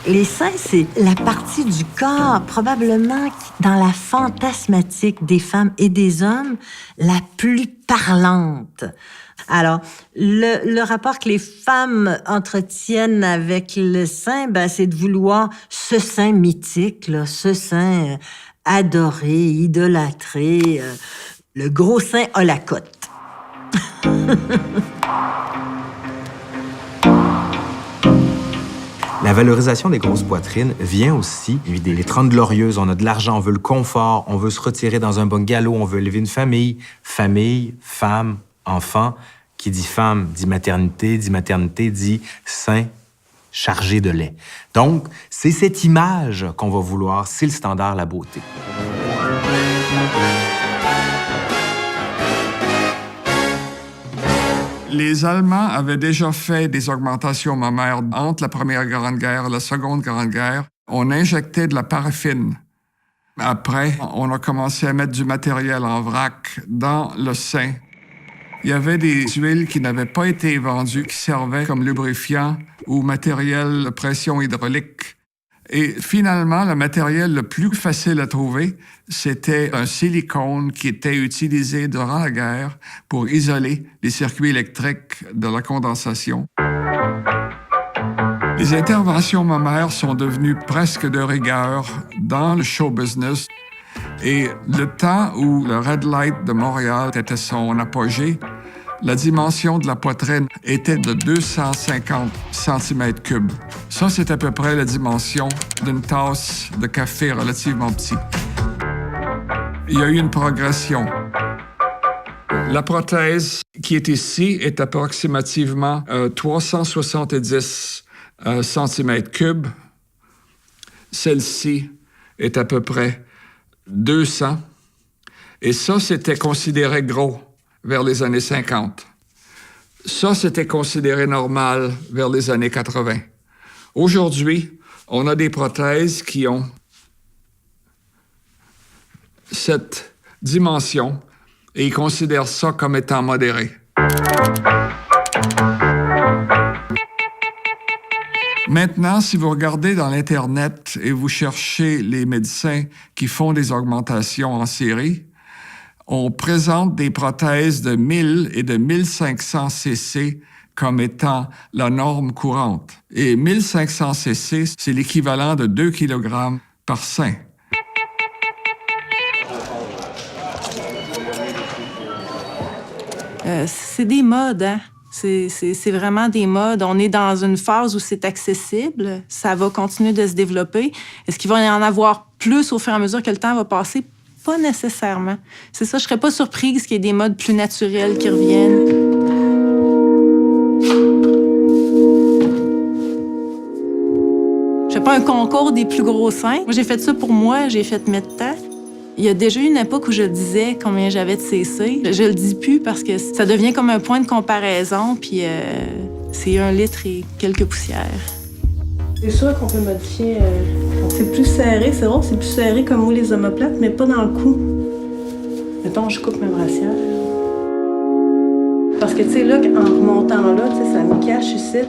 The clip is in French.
Les seins, c'est la partie du corps, probablement dans la fantasmatique des femmes et des hommes, la plus parlante. Alors, le rapport que les femmes entretiennent avec le sein, c'est de vouloir ce sein mythique, là, ce sein adoré, idolâtré. Le gros sein à la cote. La valorisation des grosses poitrines vient aussi des 30 glorieuses. On a de l'argent, on veut le confort, on veut se retirer dans un bungalow, on veut élever une famille. Famille, femme, enfant. Qui dit femme dit maternité dit sein chargé de lait. Donc, c'est cette image qu'on va vouloir, c'est le standard, la beauté. Les Allemands avaient déjà fait des augmentations mammaires entre la Première Grande Guerre et la Seconde Grande Guerre. On injectait de la paraffine. Après, on a commencé à mettre du matériel en vrac dans le sein. Il y avait des huiles qui n'avaient pas été vendues, qui servaient comme lubrifiant ou matériel de pression hydraulique. Et finalement, le matériel le plus facile à trouver, c'était un silicone qui était utilisé durant la guerre pour isoler les circuits électriques de la condensation. Les interventions mammaires sont devenues presque de rigueur dans le show business. Et le temps où le Red Light de Montréal était son apogée, la dimension de la poitrine était de 250 cm3. Ça, c'est à peu près la dimension d'une tasse de café relativement petit. Il y a eu une progression. La prothèse qui est ici est approximativement 370 cm3. Celle-ci est à peu près 200. Et ça, c'était considéré gros vers les années 50. Ça, c'était considéré normal vers les années 80. Aujourd'hui, on a des prothèses qui ont cette dimension et ils considèrent ça comme étant modéré. Maintenant, si vous regardez dans l'Internet et vous cherchez les médecins qui font des augmentations en série, on présente des prothèses de 1000 et de 1500 cc comme étant la norme courante. Et 1500 cc, c'est l'équivalent de 2 kg par sein. C'est des modes, hein? C'est vraiment des modes. On est dans une phase où c'est accessible. Ça va continuer de se développer. Est-ce qu'il va y en avoir plus au fur et à mesure que le temps va passer? Pas nécessairement. C'est ça, je serais pas surprise qu'il y ait des modes plus naturels qui reviennent. Je fais pas un concours des plus gros seins. Moi, j'ai fait ça pour moi, j'ai fait mettre temps. Il y a déjà eu une époque où je disais combien j'avais de CC. Je le dis plus parce que ça devient comme un point de comparaison, puis c'est 1 litre et quelques poussières. C'est sûr qu'on peut modifier. C'est plus serré, c'est drôle, c'est plus serré comme moi les omoplates, mais pas dans le cou. Mettons, je coupe ma brassière. Parce que, tu sais, là, en remontant là, ça me cache ici.